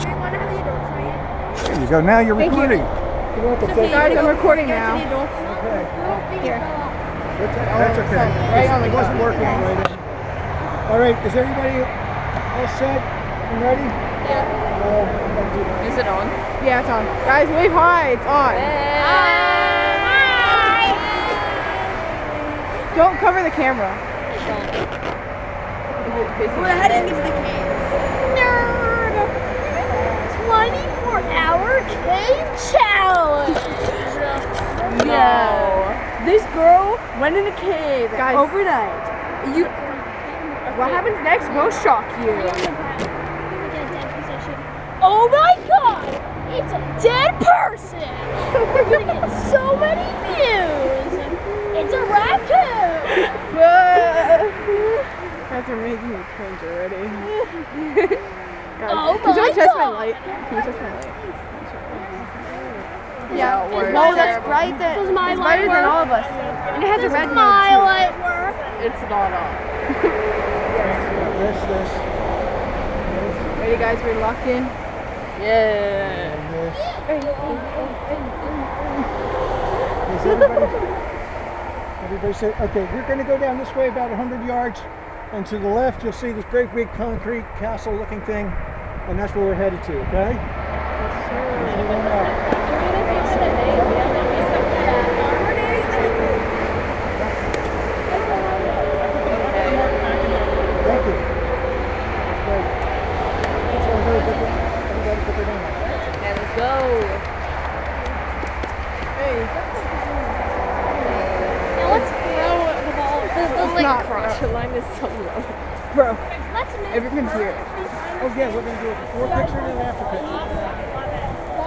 There you go. Now you're recording. Guys, I'm recording now. Okay. Here. That's okay. Right on the It wasn't working right. All right. Is everybody all set and ready? Yeah. Is it on? Yeah, it's on. Guys, wave hi. It's on. Hi! Don't cover the camera. We're heading into the cave. Nerd! 24-hour cave challenge! No. This girl went in a cave Guys, overnight. What happens next will shock you. Oh my god! It's a dead person! We're gonna get so many views! It's a raccoon! Guys are making me cringe already. Guys, Oh can someone my test my God. light? Can you test my light? Yeah, Oh, that's bright. Does my It's light brighter than work? all of us. And it has a Does red my note light work? It's not on. This. Ready, guys? We're locked in. Yeah. Is everybody say, okay, we're going to go down this way about 100 yards, and to the left you'll see this great big concrete castle looking thing, and that's where we're headed to, okay? Thank you. Great. So everybody put their name on. Okay, let's go. Now let's throw the ball. The not, cross line is so low. Bro, Let's make everyone's here. Oh yeah, we're going to do a before picture and an after picture.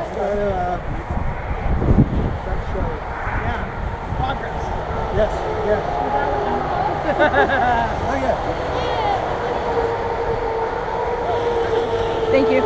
That's yeah. Progress. Yes, yeah. Oh yeah. Thank you.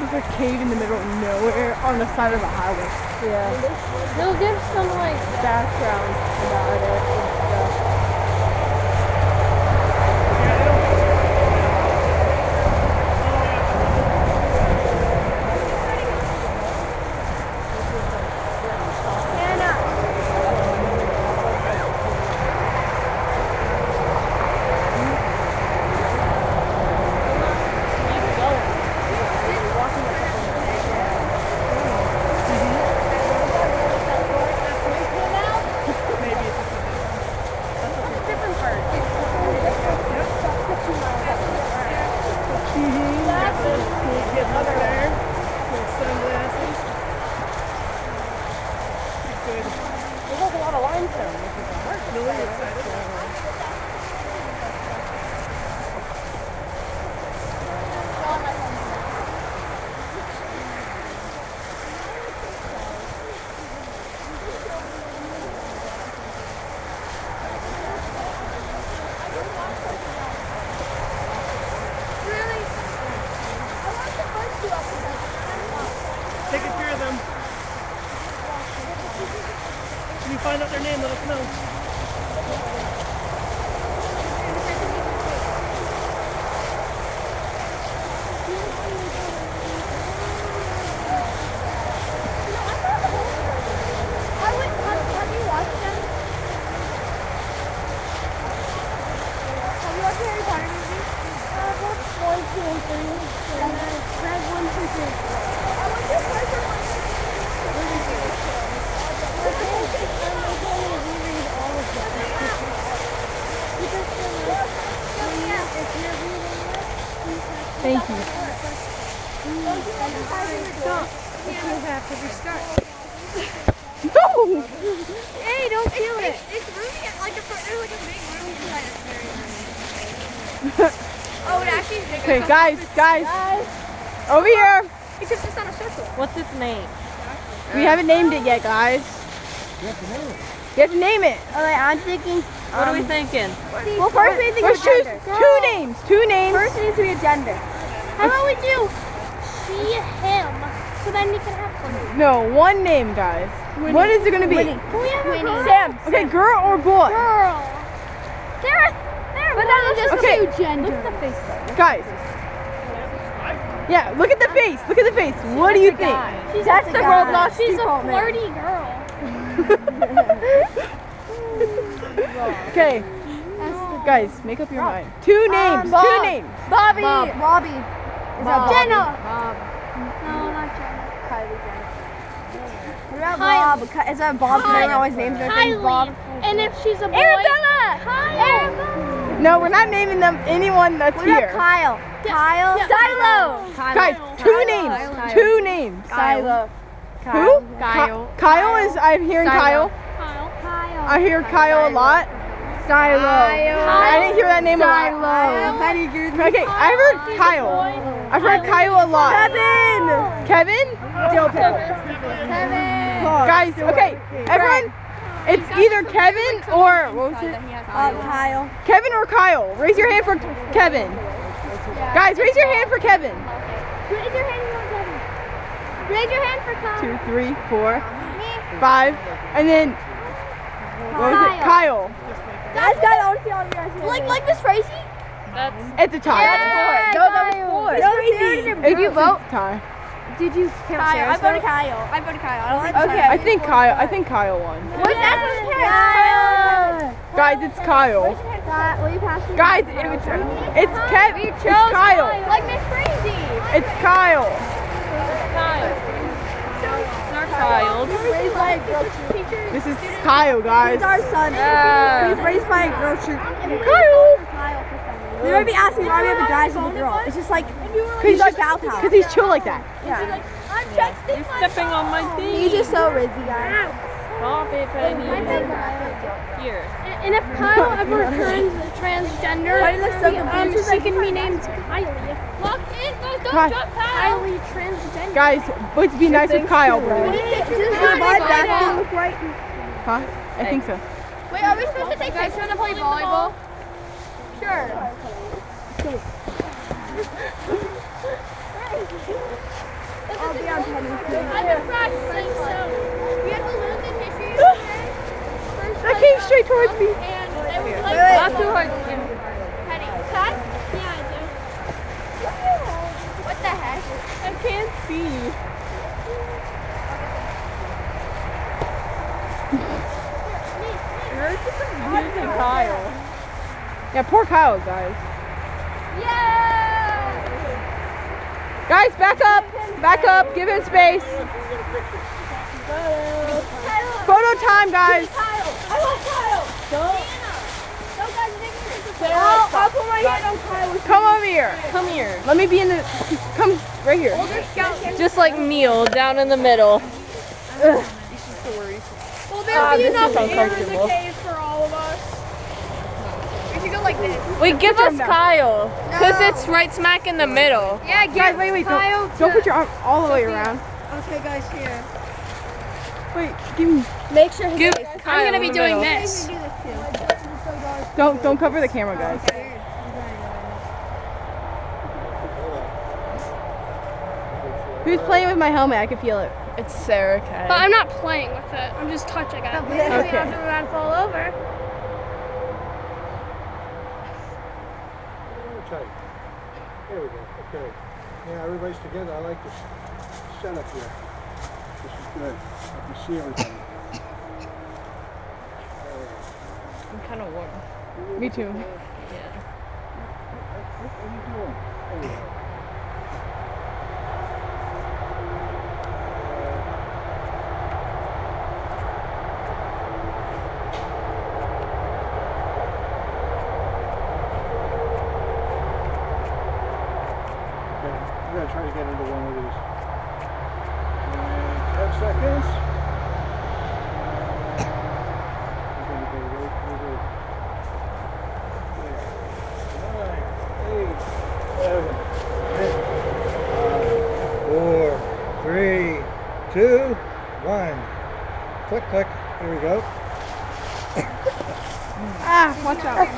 There's a cave in the middle of nowhere on the side of a highway. Yeah. They'll give some like background about it and stuff. There's a lot of limestone, which is hard. Really excited. Take a picture of them. When you find out their name, let us know. No! Hey, don't kill it. It's roomy at like there's like a big room inside that's very Oh, it actually is bigger. Okay, guys. Over here. Because it's not a circle. What's its name? We haven't named it yet, guys. You have to name it. You have to name it. Alright, I'm thinking. What are we thinking? Well, first we think Let's of choose gender. two names. Two names. First it needs to be a gender. How about we do she, him, so then we can have fun. No, one name, guys. What is it gonna be? Can we have a girl? Sam. Okay, girl or boy? Girl. There. But then just Okay. two gender. Look at the face though. Guys. Yeah, look at the face. Look at the face. What do you think? That's the Roblox. She's a flirty girl. Okay. Guys, make up your mind. Two names. Bob. Two names. Bobby. Robbie. Is that Jenna. Bob? No, not Jenna. What about Bob? Is that Bob? Because everyone always names their things Bob. Kylie. And if she's a boy. Arabella. Arabella. No, we're not naming them anyone that's What about here. Kyle? Kyle. Yeah. Silo. Guys, two names. Two names. Silo. Who? Kyle. Kyle is. I'm hearing Kyle. Kyle. I hear Kyle a lot. Silo. I didn't hear that name a lot. Okay, I've heard Kyle. I've heard Kyle a lot. Kevin? Guys, okay, everyone, it's either Kevin or, what was it? Kyle. Kevin or Kyle. Raise your hand for Kevin. Guys, raise your hand for Kevin. Raise your hand for Kevin. Raise your hand for Kyle. 2, 3, 4, 5, and then, what was it? Kyle. That's got honestly on your Like Miss Tracy? It's a tie. Yeah, No, that was 4. If you vote, tie. Did you count Kyle. I Sarah's voted vote? Kyle. I voted Kyle. I don't like Okay. I think Kyle won. What's that for Kyle? Guys, it's Kyle. Will you pass me? Guys, it's Kevin. It's Kyle. Like Miss Crazy. It's Kyle. It's our child. This is Kyle, guys. Our son. Yeah. He's raised by a girl troop. Kyle. They might be asking why we have a guys and a girl. It's just like he's like Val Pal. Because he's chill like that. Yeah. I'm texting You're stepping on my thing. He's just so rizzy, guys. Stop it, Penny. Here. And if Kyle ever turns transgender, Why do you look so confused? she can be named Kylie. Look in, don't jump Kyle. Kylie transgender. Guys, let's be nice with Kyle, bro. Does my bathroom look right? Huh? I think so. Wait, are we supposed to take pictures and play volleyball? Sure. I'll be on tennis. I've been practicing, so we have to lose the tissue. That came straight towards me. And then we play Not too hard. Penny. Cut? Yeah, I do. What the heck? I can't see. Kyle. Yeah, poor Kyle, guys. Yeah! Guys, back up. Back up. Give him space. Photo time, guys. Kyle! I want Kyle! No, guys, take me to I'll put my hand on Kyle. Come over here. Come here. Let me be in the. Come right here. Just like Neil down in the middle. Will there be this enough is air in the uncomfortable. cave for all of us? We should go like this. Wait, give us Kyle. Because it's right smack in the middle. Yeah, Guys, wait. Don't put your arm all the way around. Okay, guys, here. Wait, give me. Make sure Give I'm Kyle gonna in be the doing middle. this. Don't cover the camera, guys. Who's playing with my helmet? I can feel it. It's Sarah Kay. But I'm not playing with it. I'm just touching it. Okay. After I fall over. Tight. There we go. Okay. Yeah, everybody's together. I like this setup here. This is good. I can see everything. I'm kind of warm. Me too. What are you doing? There we go. Okay, I'm gonna try to get into one of these. And 10 seconds. seconds. Four, three, two, one. Click, click. Here we go. Ah, watch out.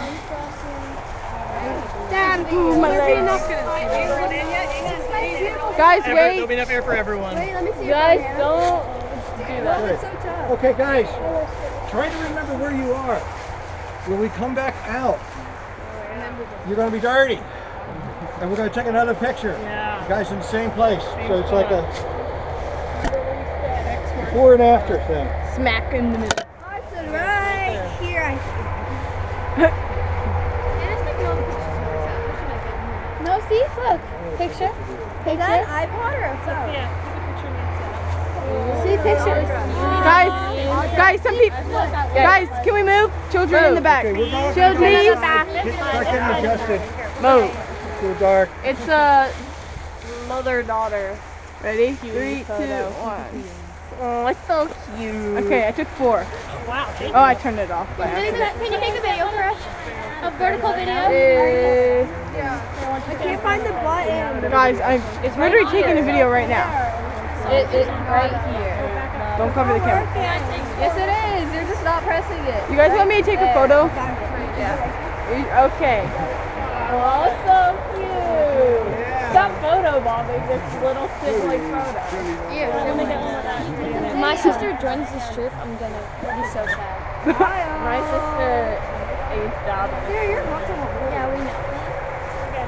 Dad, ooh, my legs. Guys, There'll wait. be enough air for everyone. Guys, don't do that. Good. Okay, guys, try to remember where you are. When we come back out, you're going to be dirty. And we're going to take another picture. Yeah. You guys in the same place. So it's like a before and after thing. Smack in the middle. Awesome, right here. No, see, look. Picture. Is that an iPod or a phone? Yeah, See pictures. Guys, some people. Guys, can we move? Children in the back. Okay, we're going Children in the back. Start getting adjusted. Move. Too dark. It's a mother-daughter. Ready? 3, 2, 1. Oh, it's so cute. Okay, I took 4. Wow. Oh, I turned it off. By Can you make a video for us? A vertical video? I can't find the button. Guys, I'm literally taking a video right now. It's right here. Don't cover the camera. Yes, it is. You're just not pressing it. You guys want me to take a photo? Yeah. Okay. Oh, so cute. Stop photobombing this little sibling photo. If my sister joins this trip, I'm gonna be so sad. My sister aged out. Yeah, we know.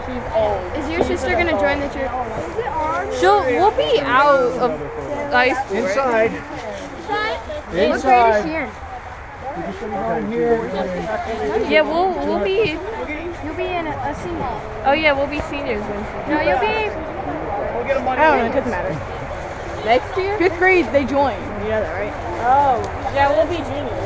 She's old. Is your sister gonna join the trip? We'll be out of high school. Inside. What Inside. grade is she in? You're just going to go in here. Yeah, we'll be. You'll be in a senior. Oh yeah, we'll be seniors when she. No, you'll be. We'll get a money. I don't know, it doesn't matter. Next year? 5th grade, they join. You know that, right? Oh, yeah, we'll be juniors.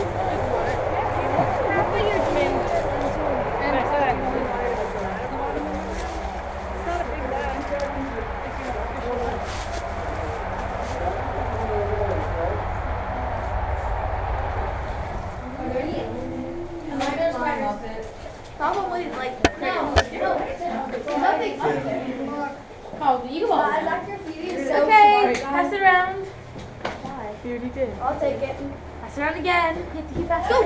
Probably like Okay, pass it around. You already did. I'll take it. Pass it around again. You have to keep passing. Oh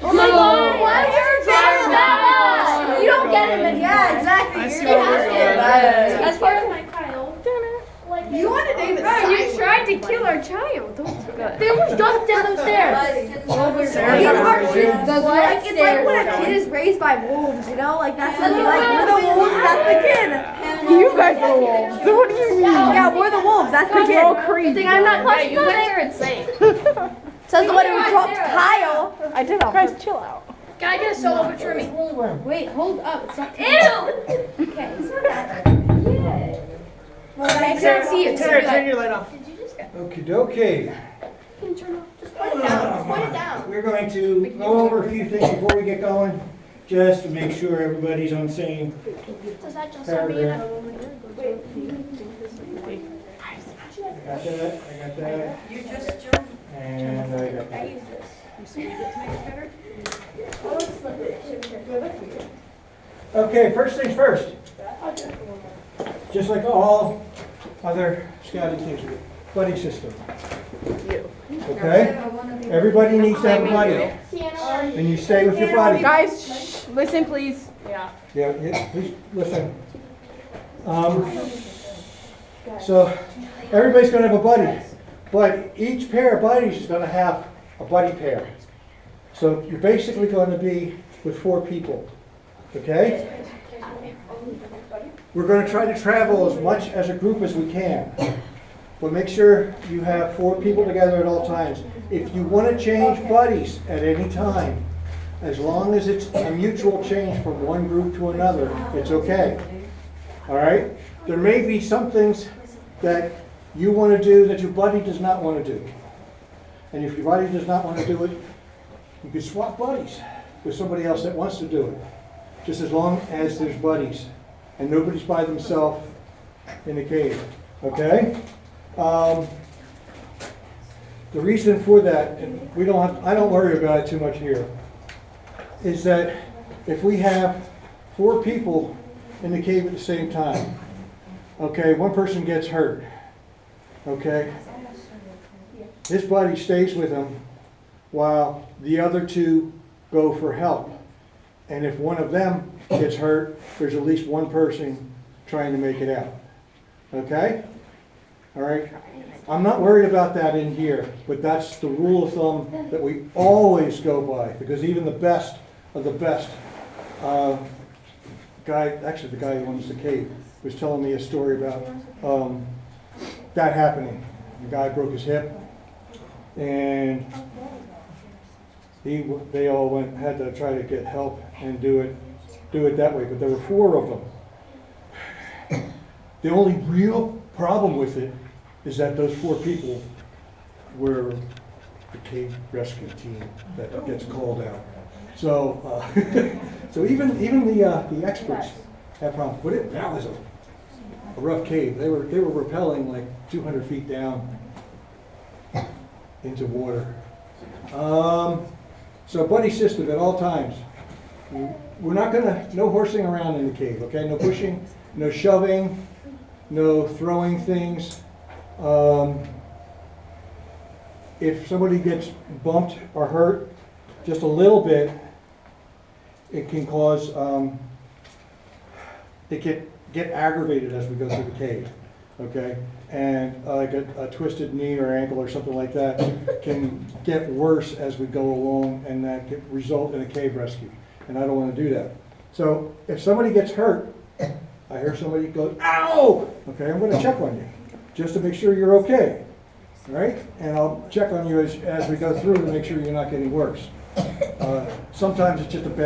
my God! Why did you get that? You don't get him in. Yeah, exactly. I You're see gonna what have we're to. doing. That's part of my Kyle. You want to name it? Bro, you tried to kill our child. They almost dropped down those stairs. These are kids. Like, it's like when a kid is raised by wolves, you know? Like, that's what like, we're the wolves, that's the kid. You guys are wolves. So what do you mean? Yeah, we're the wolves, that's the You're all kid. crazy. I'm not clutching on it. You're insane. Says the one who dropped Kyle. I did all. Guys, chill out. Can I get a solo picture of me? Wait, hold up. It's not Ew! I can't see it. Tanner, turn your light off. Okie dokie. Just point it down. Just point it down. We're going to go over a few things before we get going, just to make sure everybody's on the same Does that just paragraph. I got that. You just jumped. And I got that. Okay, first things first. Just like all other scouting teams, buddy system. Okay? Everybody needs to have a buddy. And you stay with your buddy. Guys, shh, listen, please. Yeah, please listen. So everybody's going to have a buddy, but each pair of buddies is going to have a buddy pair. So you're basically going to be with 4 people. Okay? We're going to try to travel as much as a group as we can. But make sure you have 4 people together at all times. If you want to change buddies at any time, as long as it's a mutual change from one group to another, it's okay. All right? There may be some things that you want to do that your buddy does not want to do. And if your buddy does not want to do it, you can swap buddies with somebody else that wants to do it. Just as long as there's buddies and nobody's by themselves in the cave. Okay? the reason for that, and I don't worry about it too much here, is that if we have 4 people in the cave at the same time, okay, one person gets hurt, okay, his buddy stays with him while the other 2 go for help. And if one of them gets hurt, there's at least one person trying to make it out. Okay? All right? I'm not worried about that in here, but that's the rule of thumb that we always go by, because even the best of the best guy, actually the guy who owns the cave, was telling me a story about that happening. The guy broke his hip, and they all had to try to get help and do it that way. But there were 4 of them. The only real problem with it is that those 4 people were the cave rescue team that gets called out. So, so even the experts have problems. But that was a rough cave. They were rappelling like 200 feet down into water. So buddy system at all times. We're not no horsing around in the cave, okay? No pushing, no shoving, no throwing things. If somebody gets bumped or hurt just a little bit, it can cause, it can get aggravated as we go through the cave, okay? And like a twisted knee or ankle or something like that can get worse as we go along, and that could result in a cave rescue. And I don't want to do that. So if somebody gets hurt, I hear somebody go, ow! Okay, I'm going to check on you just to make sure you're okay. All right? And I'll check on you as we go through to make sure you're not getting worse. Sometimes it's just a bad